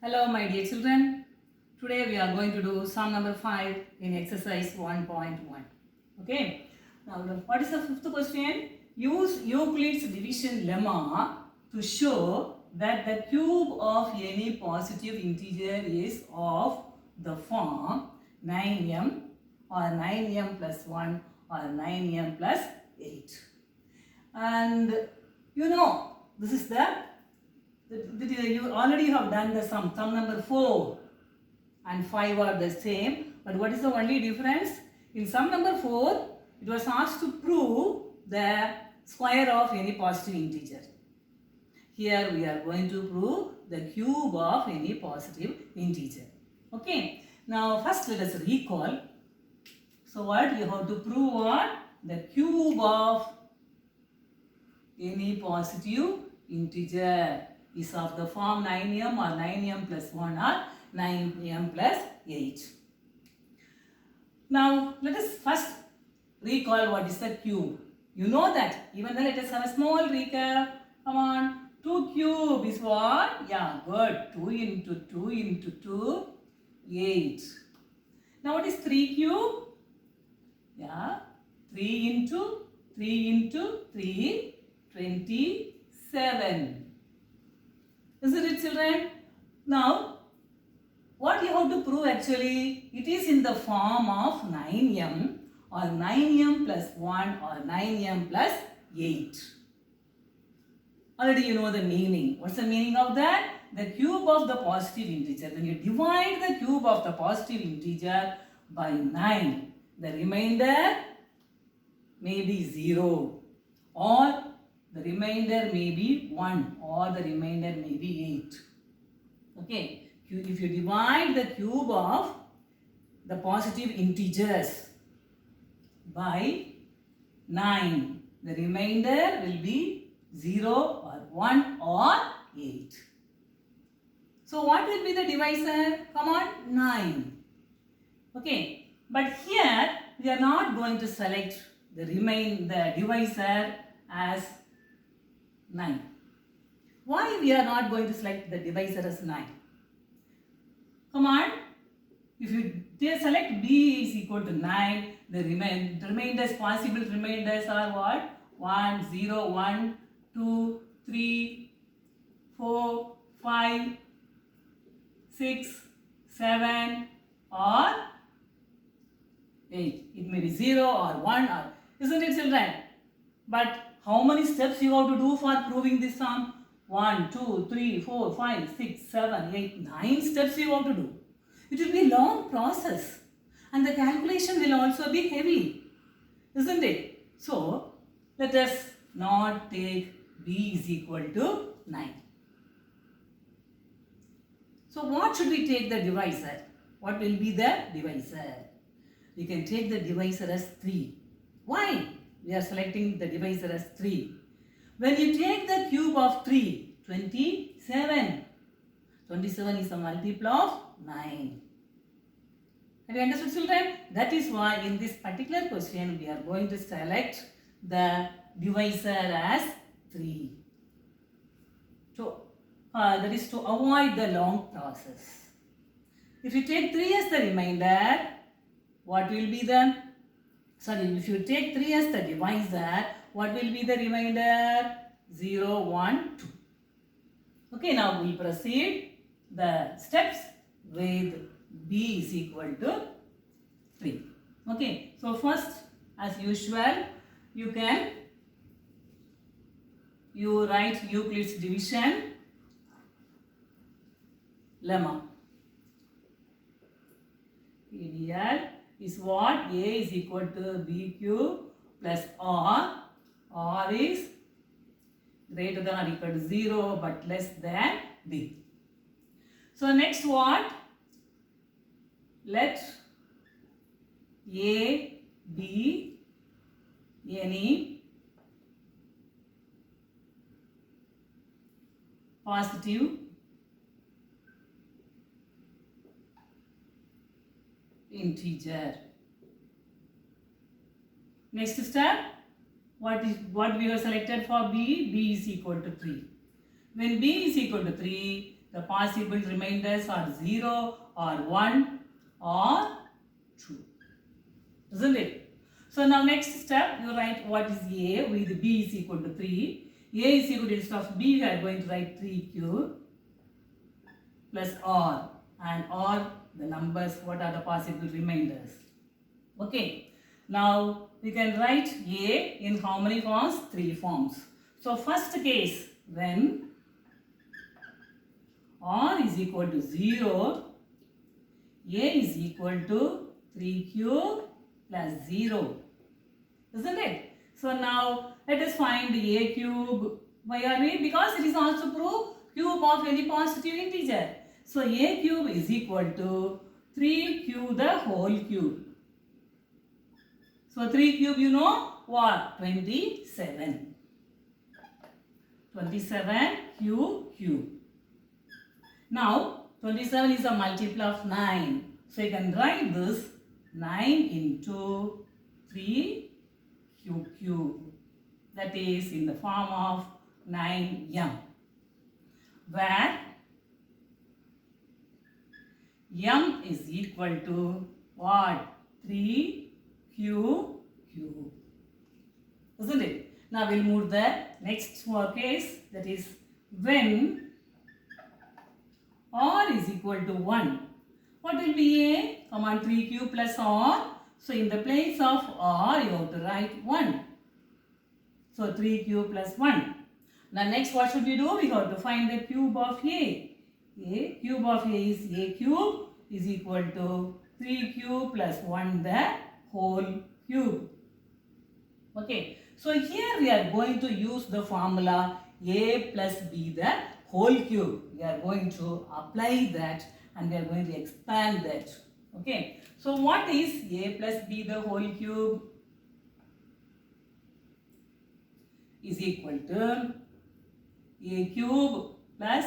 Hello my dear children. Today we are going to do sum number 5 in exercise 1.1. Okay. Now what is the fifth question? Use Euclid's division lemma to show that the cube of any positive integer is of the form 9m or 9m plus 1 or 9m plus 8. And you know this is you already have done the sum number 4 and 5 are the same, but what is the only difference? In sum number 4, it was asked to prove the square of any positive integer. Here we are going to prove the cube of any positive integer. Okay, now first let us recall. So what you have to prove what? The cube of any positive integer is of the form 9m or 9m plus 1 or 9m plus 8. Now let us first recall what is the cube. You know that. Even though let us have a small recap. Come on. 2 cube is what? Yeah, good. 2 into 2 into 2, 8. Now what is 3 cube? Yeah, 3 into 3, 27. Isn't it, children? Now, what you have to prove actually, it is in the form of 9m or 9m plus 1 or 9m plus 8. Already you know the meaning. What's the meaning of that? The cube of the positive integer. When you divide the cube of the positive integer by 9, the remainder may be 0 or the remainder may be 1 or the remainder may be 8. Okay. If you divide the cube of the positive integers by 9, the remainder will be 0 or 1 or 8. So what will be the divisor? Come on, 9. Okay. But here we are not going to select the divisor as 9. Why we are not going to select the divisor as 9? Come on. If you select b is equal to 9, the remainders, possible remainders are what? 1, 0, 1, 2, 3, 4, 5, 6, 7 or 8. It may be 0 or 1 or, isn't it, children? But how many steps you have to do for proving this sum? 1, 2, 3, 4, 5, 6, 7, 8, 9 steps you have to do. It will be a long process and the calculation will also be heavy, isn't it? So, let us not take b is equal to 9. So, what should we take the divisor? What will be the divisor? We can take the divisor as 3. Why? We are selecting the divisor as 3. When you take the cube of 3, 27. 27 is a multiple of 9. Have you understood, children? That is why in this particular question we are going to select the divisor as 3. So, that is to avoid the long process. If you take 3 as the remainder, what will be the, if you take 3 as the divisor, what will be the remainder? 0, 1, 2. Okay, now we proceed the steps with b is equal to 3. Okay, so first, as usual, you write Euclid's division lemma. Here is what? A is equal to b cube plus r. R is greater than or equal to 0 but less than b. So next what? Let A be any positive integer. Next step, what we have selected for b? B is equal to 3. When b is equal to 3, the possible remainders are 0 or 1 or 2. Isn't it? So now next step, you write what is a with b is equal to 3. A is equal to, instead of b, we are going to write 3 cube plus r. And r, the numbers, what are the possible remainders. Okay. Now we can write a in how many forms? 3 forms. So first case, when r is equal to 0, a is equal to 3 cube plus 0. Isn't it? So now let us find a cube. Why are we? Because it is also proof cube of any positive integer. So a cube is equal to 3 cube the whole cube. So 3 cube, you know what? 27. 27 cube. Now 27 is a multiple of 9. So you can write this 9 into 3 cube. That is in the form of 9m. Where m is equal to what? 3 cube. Isn't it? Now we'll move the next case, that is when r is equal to 1. What will be a? Come on, 3 cube plus r. So in the place of r, you have to write 1. So 3 cube plus 1. Now next what should we do? We have to find the cube of a. A cube of a is a cube is equal to 3 cube plus 1 the whole cube. Okay. So here we are going to use the formula a plus b the whole cube. We are going to apply that and we are going to expand that. Okay. So what is a plus b the whole cube? Is equal to a cube plus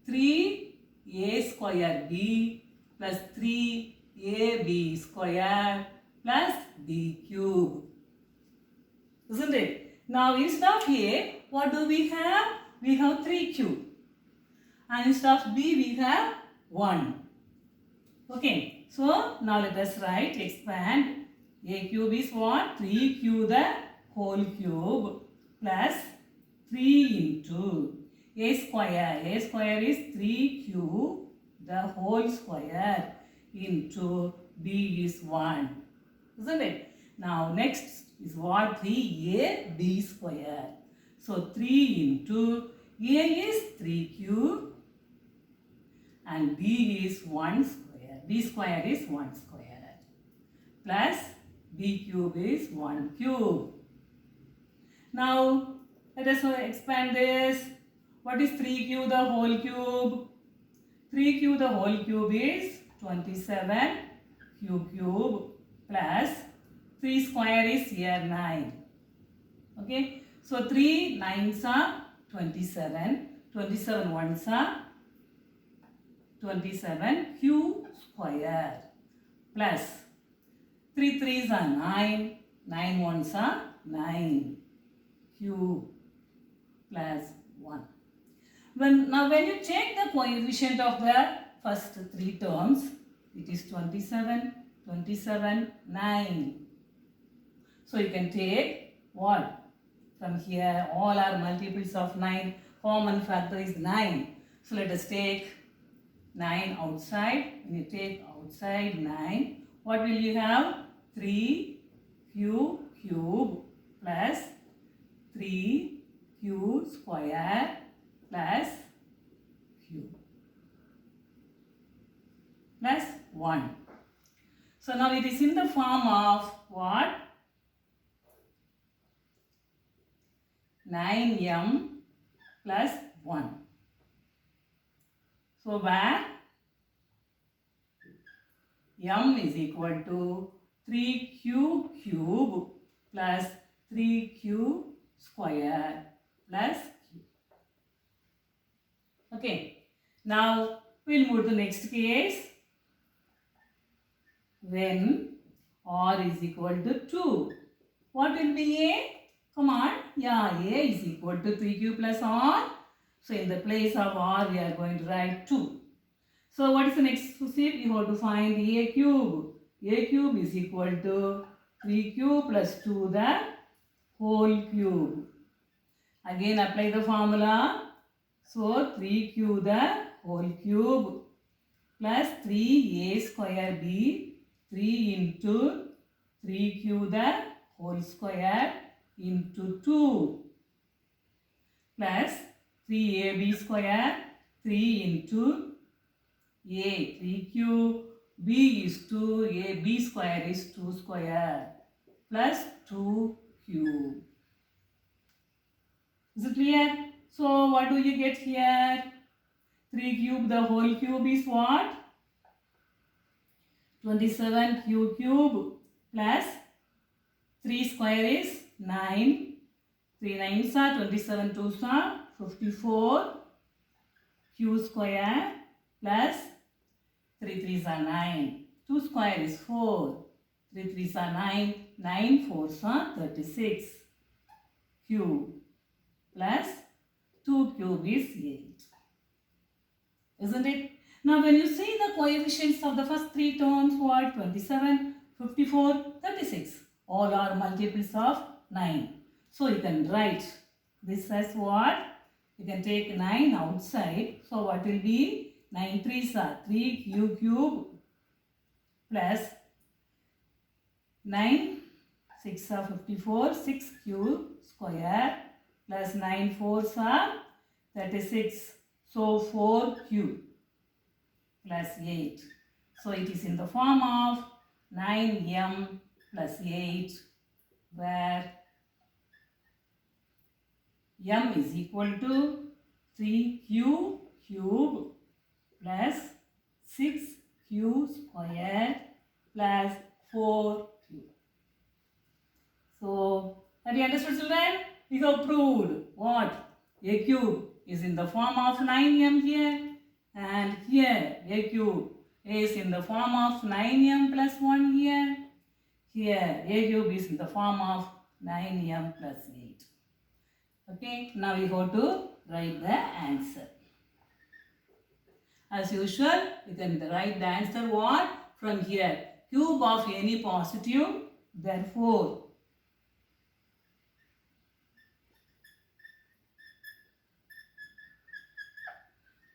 3a square b plus 3ab square plus b cube. Isn't it? Now instead of a, what do we have? We have 3 cube. And instead of b, we have 1. Okay. So now let us write, expand. A cube is what? 3 cube the whole cube plus 3 into a square. A square is 3 cube the whole square into b is 1. Isn't it? Now next is what? 3ab square. So 3 into a is 3 cube and b is 1 square. B square is 1 square plus b cube is 1 cube. Now let us expand this. What is 3 cube the whole cube? 3 cube the whole cube is 27 cube plus 3 square is here 9. Okay. So 3 9s are 27. 27 1s are 27 cube square plus 3 3s are 9. 9 1s are 9 cube plus 1. Now when you check the coefficient of the first 3 terms, it is 27, 27, 9. So you can take what? From here, all are multiples of 9. Common factor is 9. So let us take 9 outside. When you take outside 9, what will you have? 3 cube plus 3 cube square plus cube plus 1. So now it is in the form of what? 9m plus 1. So where m is equal to 3 cube plus 3 cube square plus cube. Okay. Now we'll move to the next case. When r is equal to 2, what will be a? Come on. Yeah, a is equal to 3 cube plus r. So in the place of r, we are going to write 2. So what is the next step? You have to find a cube. A cube is equal to 3 cube plus 2 the whole cube. Again apply the formula. So 3q the whole cube plus 3a square b, 3 into 3q the whole square into 2 plus 3ab square, 3 into a 3q, b is 2, ab square is 2 square plus 2q. Is it clear? So what do you get here? 3 cube, the whole cube is what? 27q cube plus 3 square is 9. 3 9s are 27 2s are 54 q square plus 3 3s are 9. 2 square is 4. 3 3s are 9. 9 4s are 36 cube plus 2 cube is 8. Isn't it? Now when you see the coefficients of the first three terms, what? 27, 54, 36. All are multiples of 9. So you can write this as what? You can take 9 outside. So what will be? 9 3s are 3q cube plus 9 6 are 54, 6q square plus 9 4s are 36. So 4q plus 8. So it is in the form of 9m plus 8 where m is equal to 3q cube plus 6q square plus 4q. So, have you understood, children? We have proved what? A cube is in the form of 9m here, and here a cube is in the form of 9m plus 1 here. Here a cube is in the form of 9m plus 8. Okay, now we go to write the answer. As usual, you can write the answer what? From here. Cube of any positive, therefore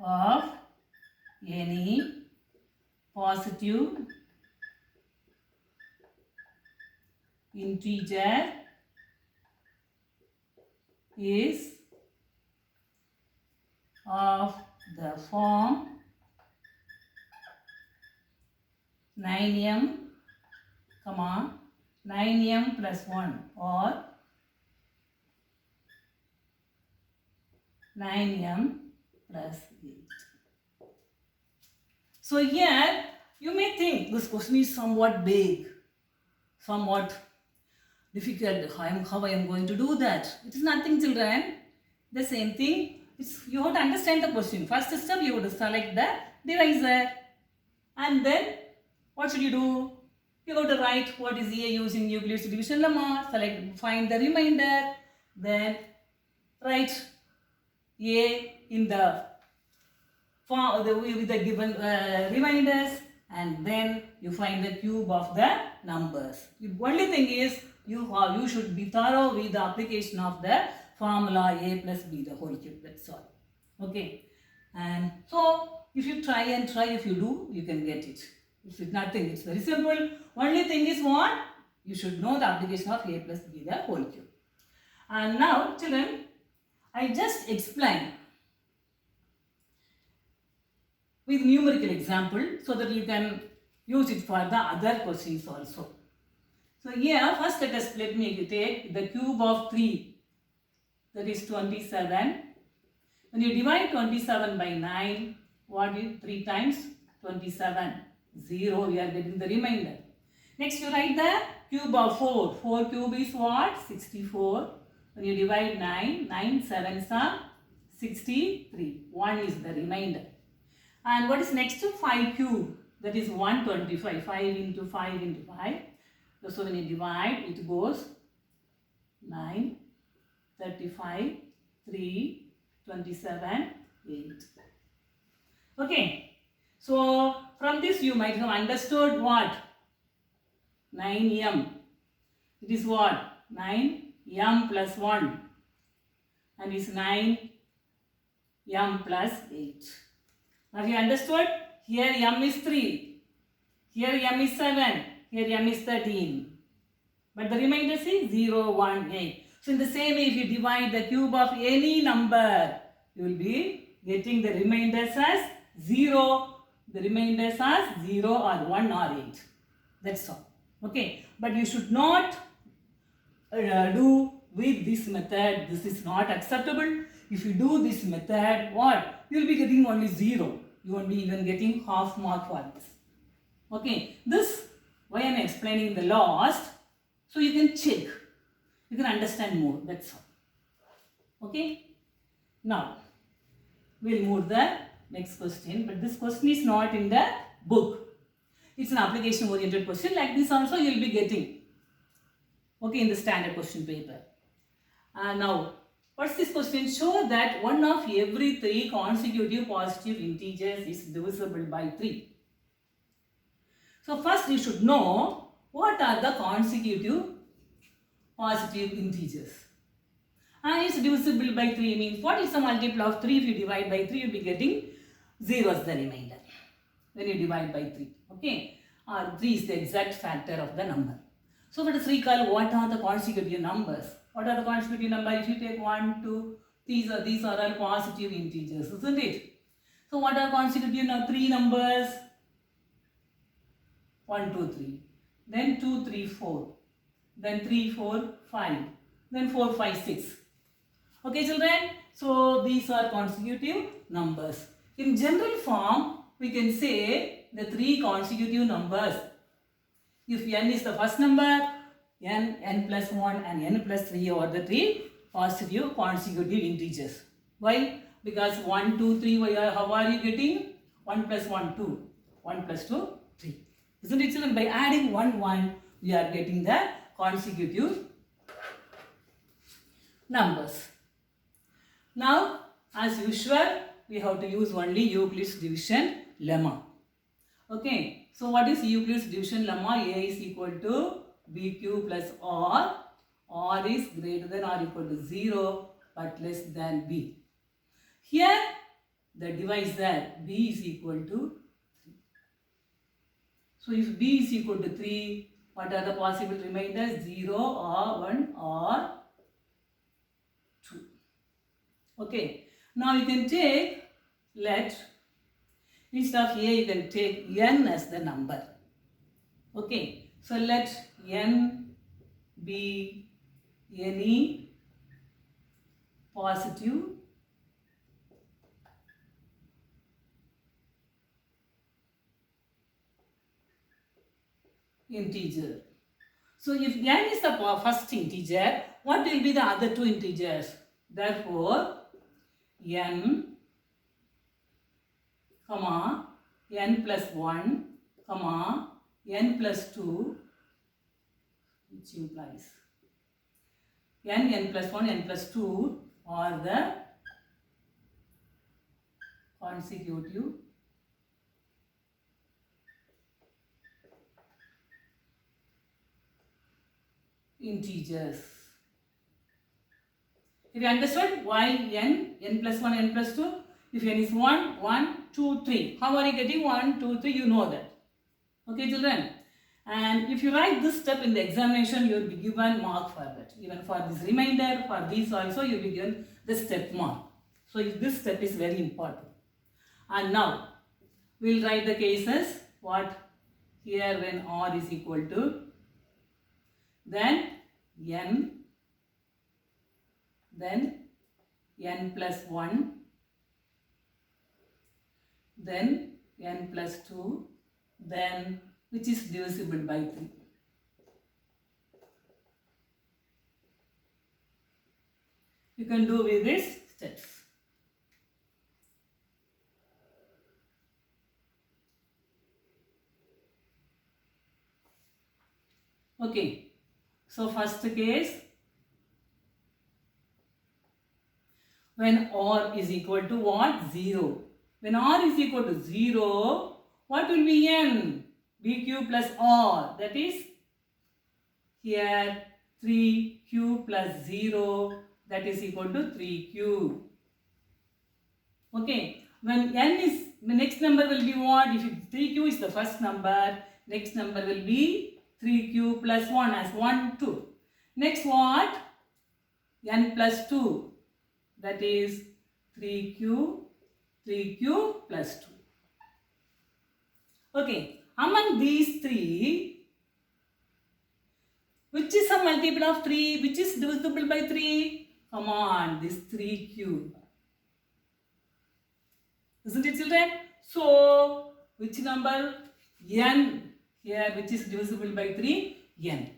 of any positive integer is of the form 9m, 9m plus 1 or 9m plus 8. So here you may think this question is somewhat big, somewhat difficult. How I am going to do that? It is nothing, children. The same thing. You have to understand the question. First step, you have to select the divisor, and then what should you do? You have to write what is A using Euclid's division lemma. Find the remainder. Then write A in the form with the given reminders, and then you find the cube of the numbers. The only thing is you should be thorough with the application of the formula A plus B the whole cube. That's all. Okay. And so if you try, if you do, you can get it. If it's nothing, it's very simple. Only thing is what? You should know the application of A plus B the whole cube. And now, children, I just explained with numerical example so that you can use it for the other questions also. So here, first let me take the cube of 3, that is 27. When you divide 27 by 9, what is 3 times 27? 0, we are getting the remainder. Next you write the cube of 4. 4 cube is what? 64. When you divide 9, 9 sevens are 63. 1 is the remainder. And what is next to 5 cube? That is 125. 5 into 5 into 5. So when you divide, it goes 9, 35, 3, 27, 8. Okay. So from this you might have understood what? 9m. It is what? 9m plus 1. And is 9m plus 8. Now you understood? Here m is 3. Here m is 7. Here m is 13. But the remainder is 0, 1, 8. So in the same way, if you divide the cube of any number, you will be getting the remainders as 0. The remainders as 0 or 1 or 8. That's all. Okay. But you should not do with this method. This is not acceptable. If you do this method, what? You will be getting only 0. You won't be even getting half mark for this. Okay. This, why I am explaining the last, so you can check. You can understand more. That's all. Okay. Now, we'll move the next question. But this question is not in the book. It's an application oriented question. Like this also you will be getting. Okay, in the standard question paper. Now, what's this question? Show that one of every 3 consecutive positive integers is divisible by 3. So first you should know what are the consecutive positive integers. And it's divisible by 3 means what is the multiple of 3? If you divide by 3, you'll be getting 0 as the remainder. When you divide by 3. Okay. 3 is the exact factor of the number. So let us recall what are the consecutive numbers. What are the consecutive numbers? If you take 1, 2, these are all positive integers, isn't it? So what are consecutive now? 3 numbers. 1, 2, 3. Then 2, 3, 4. Then 3, 4, 5. Then 4, 5, 6. Okay, children? So these are consecutive numbers. In general form, we can say the 3 consecutive numbers. If n is the first number, n plus 1 and n plus 3 are the 3 positive consecutive integers. Why? Because 1, 2, 3, how are you getting? 1 plus 1, 2. 1 plus 2, 3. Isn't it, children? By adding 1, 1, we are getting the consecutive numbers. Now, as usual, we have to use only Euclid's division lemma. Okay. So, what is Euclid's division lemma? A is equal to BQ plus R. R is greater than or equal to 0 but less than B. Here, the divisor B is equal to 3. So, if B is equal to 3, what are the possible remainders? 0 or 1 or 2. Okay. Now, you can take, instead of A, you can take n as the number. Okay. So, let n be any positive integer. So, if n is the first integer, what will be the other 2 integers? Therefore, n, comma, n plus 1, comma, n plus 2, which implies n plus 1, n plus 2 are the consecutive integers. If you understood why n plus 1, n plus 2, if n is 1, 1, 2, 3. How are you getting 1, 2, 3? You know that. Okay, children? And if you write this step in the examination, you will be given mark for that. Even for this remainder, for these also, you will be given the step mark. So, this step is very important. And now, we will write the cases. What? Here when R is equal to, then n plus 1, then n plus 2, then which is divisible by 3. You can do with these steps. Okay. So, first case, when when r is equal to what? 0. When r is equal to 0, what will be n? bq plus r. That is here 3q plus 0, that is equal to 3q. Okay. When n is, the next number will be what? If 3q is the first number, next number will be 3q plus 1 as 1, 2. Next what? n plus 2. That is 3q plus 2. Okay. Among these three, which is a multiple of 3? Which is divisible by 3? Come on, this 3q. Isn't it, children? So, which number? N here, which is divisible by 3? N.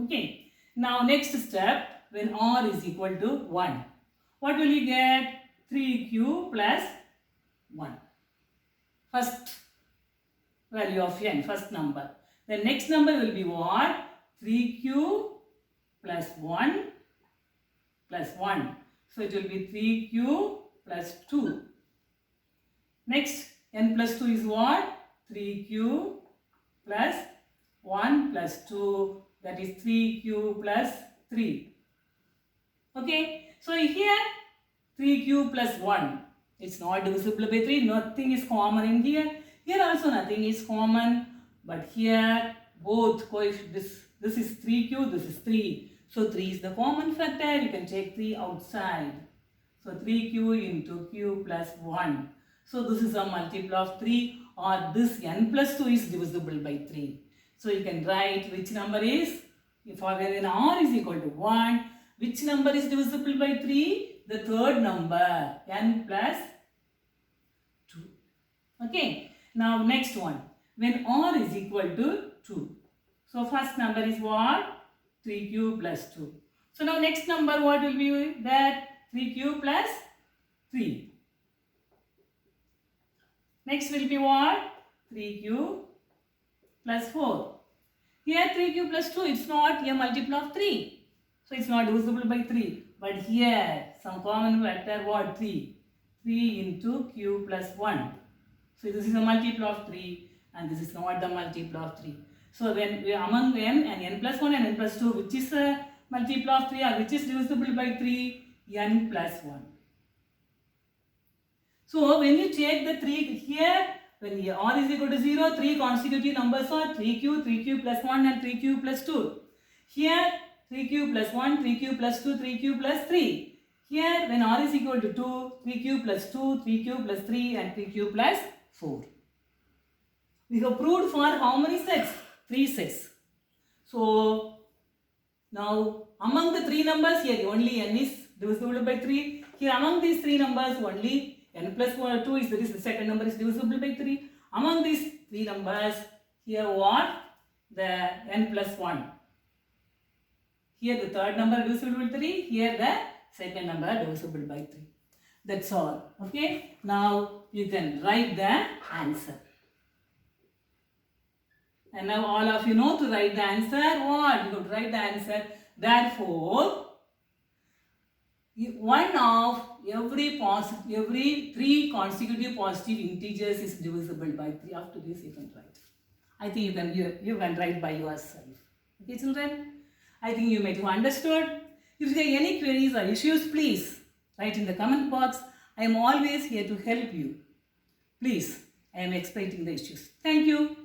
Okay. Now, next step, when r is equal to 1. What will you get? 3q plus 1. First value of n, first number. The next number will be what? 3q plus 1 plus 1. So, it will be 3q plus 2. Next, n plus 2 is what? 3q plus 1 plus 2. That is 3q plus 3. Okay. So, here 3q plus 1. It's not divisible by 3. Nothing is common in here. Here also nothing is common. But here both coefficients. This is 3q. This is 3. So, 3 is the common factor. You can take 3 outside. So, 3q into q plus 1. So, this is a multiple of 3, or this n plus 2 is divisible by 3. So, you can write which number is, if when r is equal to 1, which number is divisible by 3? The third number, n plus 2. Okay. Now, next one, when r is equal to 2. So, first number is what? 3q plus 2. So, now next number what will be that? 3q plus 3. Next will be what? 3q plus 4. Here 3q plus 2, it's not a multiple of 3. So, it's not divisible by 3. But here, some common factor what? 3. 3 into q plus 1. So, this is a multiple of 3 and this is not the multiple of 3. So, when we among n and n plus 1 and n plus 2, which is a multiple of 3 or which is divisible by 3? N plus 1. So, when you take the 3 here, when r is equal to 0, 3 consecutive numbers are 3q, 3q plus 1 and 3q plus 2. Here, 3q plus 1, 3q plus 2, 3q plus 3. Here, when r is equal to 2, 3q plus 2, 3q plus 3 and 3q plus 4. We have proved for how many sets? 3 sets. So, now among the 3 numbers, here only n is divisible by 3. Here among these 3 numbers, only n plus 1 or 2 is the second number is divisible by 3. Among these 3 numbers, here what? The n plus 1. Here the third number divisible by 3. Here the second number divisible by 3. That's all. Okay. Now you can write the answer. And now all of you know to write the answer. What? You have to write the answer. Therefore, one of every 3 consecutive positive integers is divisible by 3. After this you can write. I think you can write by yourself. Okay, children? I think you might have understood. If there are any queries or issues, please write in the comment box. I am always here to help you. Please, I am expecting the issues. Thank you.